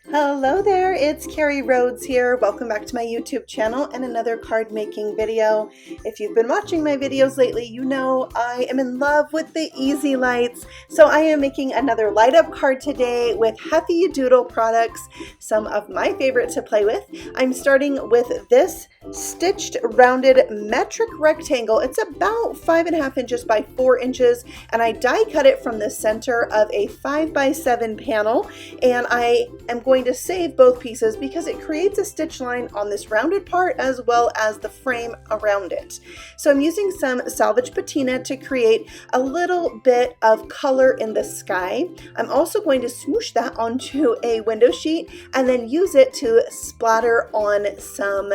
Hello there, it's Carrie Rhodes here. Welcome back to my YouTube channel and another card making video. If you've been watching my videos lately, you know I am in love with the easy lights. So I am making another light up card today with Heffy Doodle products, some of my favorite to play with. I'm starting with this stitched rounded metric rectangle. It's about 5.5 inches by 4 inches, and I die cut it from the center of a 5x7 panel, and I am going to save both pieces because it creates a stitch line on this rounded part as well as the frame around it. So I'm using some salvage patina to create a little bit of color in the sky. I'm also going to smoosh that onto a window sheet and then use it to splatter on some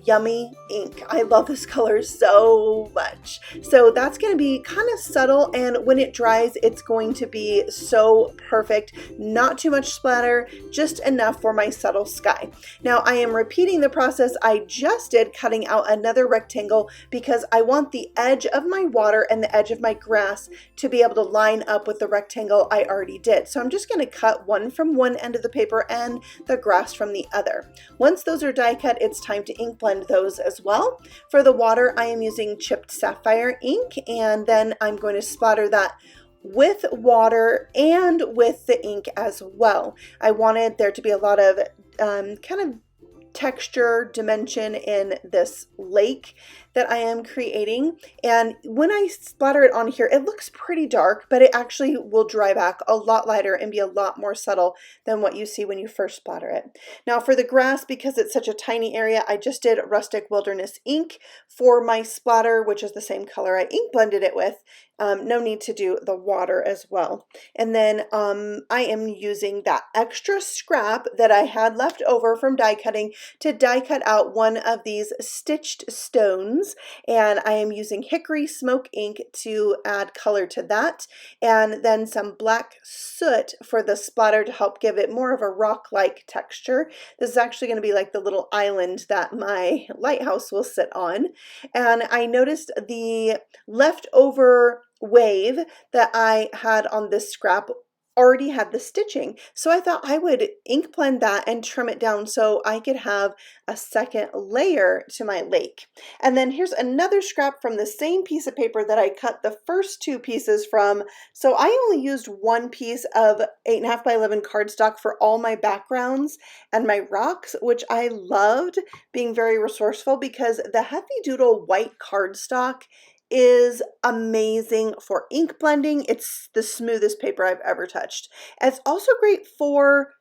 yummy ink. I love this color so much. So that's going to be kind of subtle, and when it dries, it's going to be so perfect. Not too much splatter, just enough for my subtle sky. Now I am repeating the process I just did, cutting out another rectangle because I want the edge of my water and the edge of my grass to be able to line up with the rectangle I already did. So I'm just going to cut one from one end of the paper and the grass from the other. Once those are die cut, it's time to ink blend those as well. For the water, I am using chipped sapphire ink, and then I'm going to splatter that with water and with the ink as well. I wanted there to be a lot of kind of texture dimension in this lake that I am creating, and when I splatter it on here, it looks pretty dark, but it actually will dry back a lot lighter and be a lot more subtle than what you see when you first splatter it. Now for the grass, because it's such a tiny area, I just did Rustic Wilderness ink for my splatter, which is the same color I ink blended it with. No need to do the water as well. And then I am using that extra scrap that I had left over from die cutting to die cut out one of these stitched stones, and I am using hickory smoke ink to add color to that, and then some black soot for the splatter to help give it more of a rock-like texture. This is actually going to be like the little island that my lighthouse will sit on. And I noticed the leftover wave that I had on this scrap already had the stitching, so I thought I would ink blend that and trim it down so I could have a second layer to my lake. And then here's another scrap from the same piece of paper that I cut the first two pieces from. So I only used one piece of 8.5 by 11 cardstock for all my backgrounds and my rocks, which I loved, being very resourceful because the Heffy Doodle white cardstock is amazing for ink blending. It's the smoothest paper I've ever touched. And it's also great for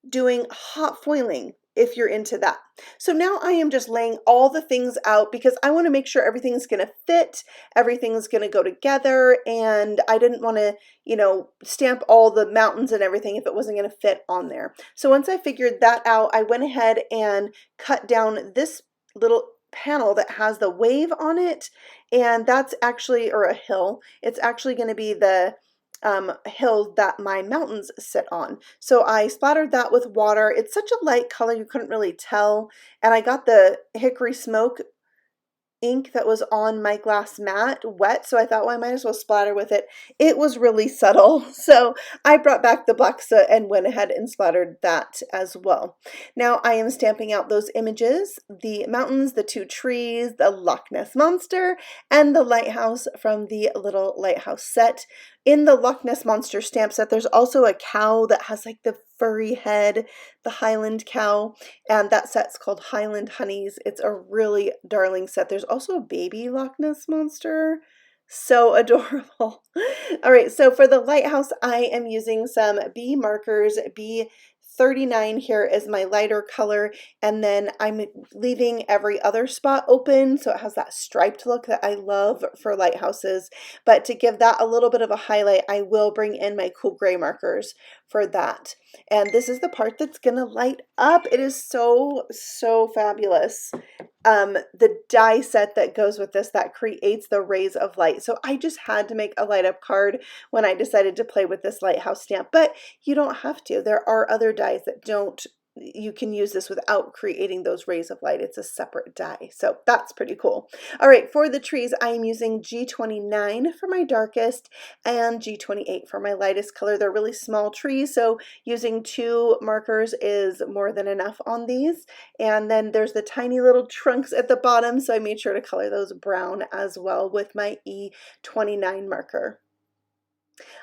doing hot foiling if you're into that. So now I am just laying all the things out because I want to make sure everything's going to fit, everything's going to go together, and I didn't want to, stamp all the mountains and everything if it wasn't going to fit on there. So once I figured that out, I went ahead and cut down this little panel that has the wave on it, and that's actually, or a hill, it's actually going to be the hill that my mountains sit on. So I splattered that with water. It's such a light color you couldn't really tell, and I got the hickory smoke ink that was on my glass mat wet, so I thought, well, I might as well splatter with it. It was really subtle, so I brought back the black soot and went ahead and splattered that as well. Now I am stamping out those images, the mountains, the two trees, the Loch Ness Monster, and the lighthouse from the Little Lighthouse set. In the Loch Ness Monster stamp set, there's also a cow that has like the furry head, the Highland cow, and that set's called Highland Honeys. It's a really darling set. There's also a baby Loch Ness Monster. So adorable. All right, so for the lighthouse, I am using some B markers, B39 here is my lighter color, and then I'm leaving every other spot open so it has that striped look that I love for lighthouses. But to give that a little bit of a highlight, I will bring in my cool gray markers for that. And this is the part that's gonna light up. It is so fabulous. The die set that goes with this that creates the rays of light. So I just had to make a light up card when I decided to play with this lighthouse stamp, but you don't have to. There are other dies that don't you can use this without creating those rays of light. It's a separate dye, so that's pretty cool. All right, for the trees, I am using G29 for my darkest and G28 for my lightest color. They're really small trees, so using 2 markers is more than enough on these. And then there's the tiny little trunks at the bottom, so I made sure to color those brown as well with my E29 marker.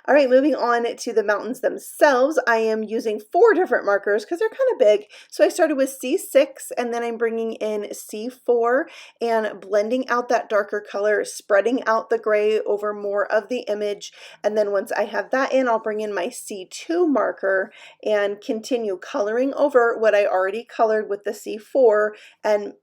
All right, moving on to the mountains themselves, I am using 4 different markers because they're kind of big. So I started with C6 and then I'm bringing in C4 and blending out that darker color, spreading out the gray over more of the image. And then once I have that in, I'll bring in my C2 marker and continue coloring over what I already colored with the C4 and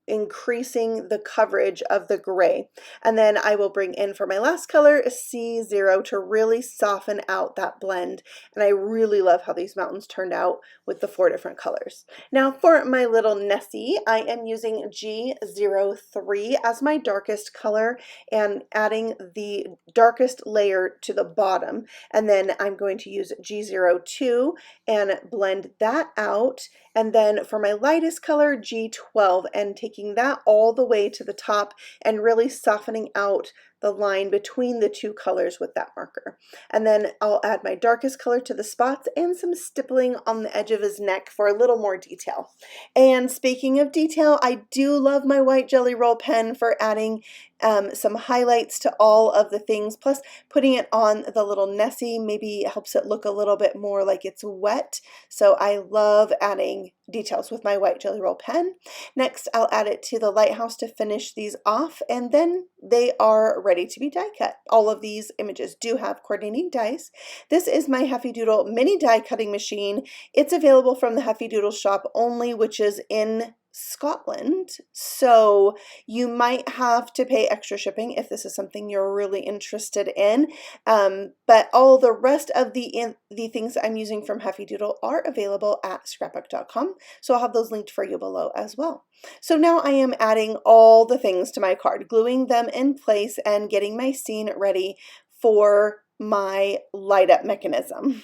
increasing the coverage of the gray. And then I will bring in for my last color C0 to really soften out that blend. And I really love how these mountains turned out with the 4 different colors. Now for my little Nessie, I am using G03 as my darkest color and adding the darkest layer to the bottom. And then I'm going to use G02 and blend that out. And then for my lightest color, G12, and taking that all the way to the top and really softening out the line between the 2 colors with that marker. And then I'll add my darkest color to the spots and some stippling on the edge of his neck for a little more detail. And speaking of detail, I do love my white Jelly Roll pen for adding some highlights to all of the things, plus putting it on the little Nessie maybe helps it look a little bit more like it's wet. So I love adding details with my white Jelly Roll pen. Next, I'll add it to the Lighthouse to finish these off, and then they are ready to be die cut. All of these images do have coordinating dies. This is my Heffy Doodle mini die cutting machine. It's available from the Heffy Doodle shop only, which is in Scotland, so you might have to pay extra shipping if this is something you're really interested in, but all the rest of the things I'm using from Heffy Doodle are available at scrapbook.com, so I'll have those linked for you below as well. So now I am adding all the things to my card, gluing them in place and getting my scene ready for my light up mechanism.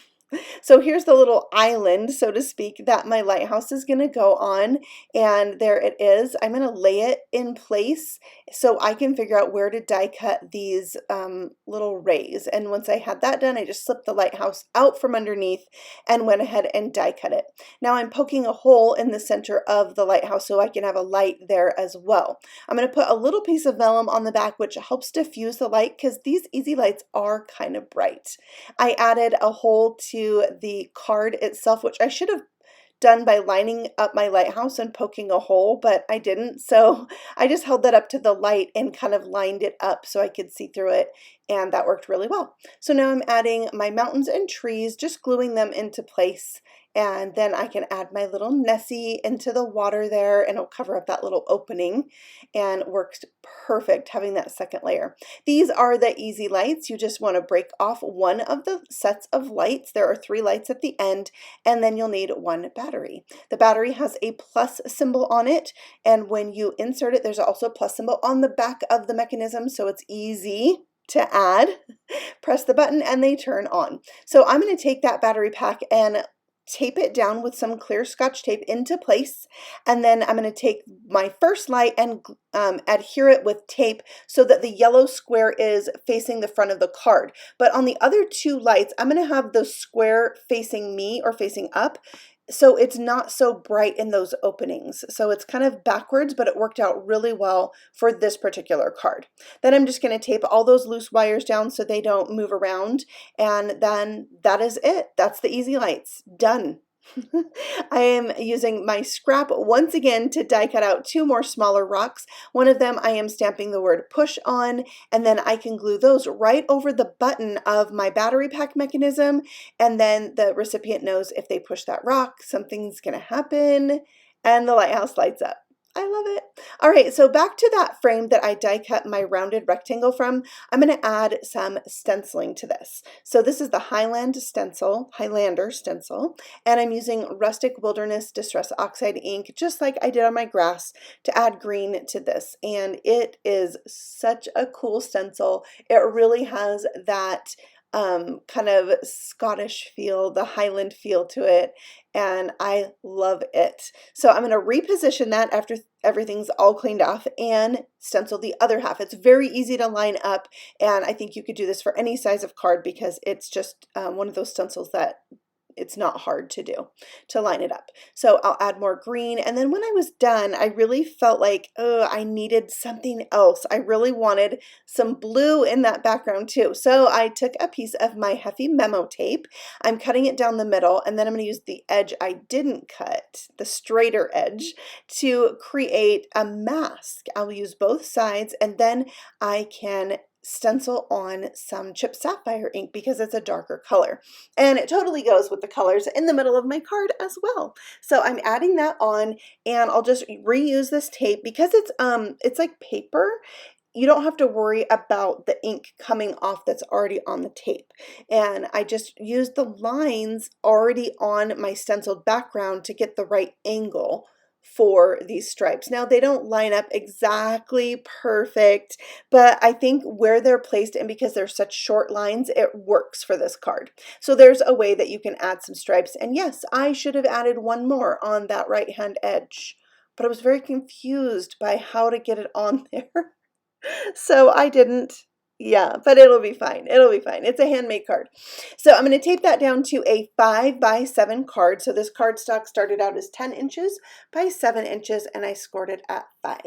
So here's the little island, so to speak, that my lighthouse is going to go on, and there it is. I'm going to lay it in place so I can figure out where to die cut these little rays. And once I had that done, I just slipped the lighthouse out from underneath and went ahead and die cut it. Now I'm poking a hole in the center of the lighthouse so I can have a light there as well. I'm going to put a little piece of vellum on the back, which helps diffuse the light because these easy lights are kind of bright. I added a hole to the card itself, which I should have done by lining up my lighthouse and poking a hole, but I didn't. So I just held that up to the light and kind of lined it up so I could see through it, and that worked really well. So now I'm adding my mountains and trees, just gluing them into place, and then I can add my little Nessie into the water there, and it'll cover up that little opening, and works perfect having that second layer. These are the easy lights. You just want to break off one of the sets of lights. There are 3 lights at the end, and then you'll need 1 battery. The battery has a plus symbol on it, and when you insert it, there's also a plus symbol on the back of the mechanism, so it's easy to add. Press the button and they turn on. So I'm going to take that battery pack and tape it down with some clear Scotch tape into place, and then I'm going to take my first light and adhere it with tape so that the yellow square is facing the front of the card. But on the other 2 lights, I'm going to have the square facing me or facing up, so it's not so bright in those openings. So it's kind of backwards, but it worked out really well for this particular card. Then I'm just going to tape all those loose wires down so they don't move around, and then that is it. That's the easy lights. Done. I am using my scrap once again to die cut out 2 more smaller rocks. One of them I am stamping the word push on, and then I can glue those right over the button of my battery pack mechanism, and then the recipient knows if they push that rock, something's going to happen, and the lighthouse lights up. I love it. All right, so back to that frame that I die cut my rounded rectangle from, I'm going to add some stenciling to this. So this is the Highlander stencil, and I'm using Rustic Wilderness Distress Oxide ink, just like I did on my grass, to add green to this. And it is such a cool stencil. It really has that kind of Scottish feel, the Highland feel to it, and I love it. So I'm going to reposition that after everything's all cleaned off and stencil the other half. It's very easy to line up, and I think you could do this for any size of card because it's just one of those stencils that it's not hard to do, to line it up. So I'll add more green, and then when I was done, I really felt like, oh, I needed something else. I really wanted some blue in that background too. So I took a piece of my Heffy Memo tape. I'm cutting it down the middle, and then I'm going to use the edge I didn't cut, the straighter edge, to create a mask. I'll use both sides, and then I can stencil on some chipped sapphire ink because it's a darker color, and it totally goes with the colors in the middle of my card as well. So I'm adding that on, and I'll just reuse this tape because it's like paper. You don't have to worry about the ink coming off that's already on the tape, and I just use the lines already on my stenciled background to get the right angle for these stripes. Now they don't line up exactly perfect, but I think where they're placed, and because they're such short lines, it works for this card. So there's a way that you can add some stripes, and yes, I should have added one more on that right hand edge, but I was very confused by how to get it on there. So I didn't. Yeah, but it'll be fine. It'll be fine. It's a handmade card. So I'm going to tape that down to a 5x7 card. So this cardstock started out as 10 inches by 7 inches, and I scored it at 5.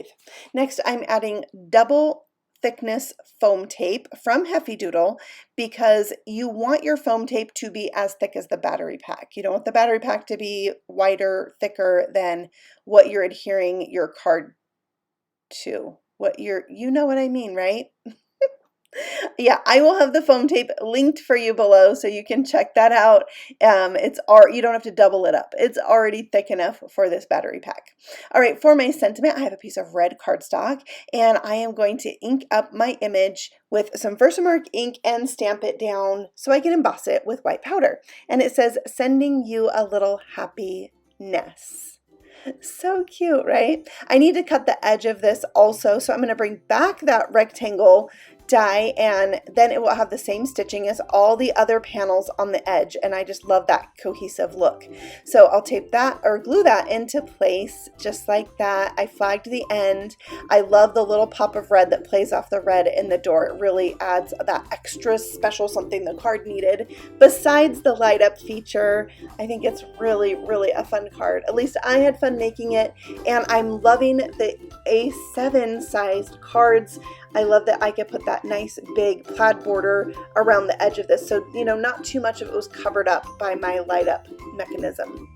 Next, I'm adding double thickness foam tape from Heffy Doodle because you want your foam tape to be as thick as the battery pack. You don't want the battery pack to be wider, thicker than what you're adhering your card to. You know what I mean, right? Yeah, I will have the foam tape linked for you below so you can check that out. You don't have to double it up. It's already thick enough for this battery pack. All right, for my sentiment, I have a piece of red cardstock, and I am going to ink up my image with some Versamark ink and stamp it down so I can emboss it with white powder. And it says, "Sending you a little happiness." So cute, right? I need to cut the edge of this also, so I'm going to bring back that rectangle die, and then it will have the same stitching as all the other panels on the edge, and I just love that cohesive look. So I'll tape that or glue that into place just like that. I flagged the end. I love the little pop of red that plays off the red in the door. It really adds that extra special something the card needed. Besides the light up feature, I think it's really, really a fun card. At least I had fun making it, and I'm loving the A7 sized cards. I love that I could put that nice big plaid border around the edge of this, so not too much of it was covered up by my light up mechanism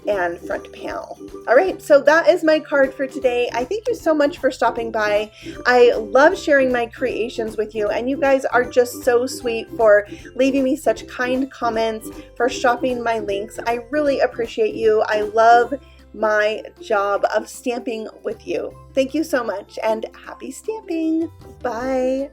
and front panel. All right, so that is my card for today. I thank you so much for stopping by. I love sharing my creations with you, and you guys are just so sweet for leaving me such kind comments, for shopping my links. I really appreciate you. I love my job of stamping with you. Thank you so much, and happy stamping. Bye.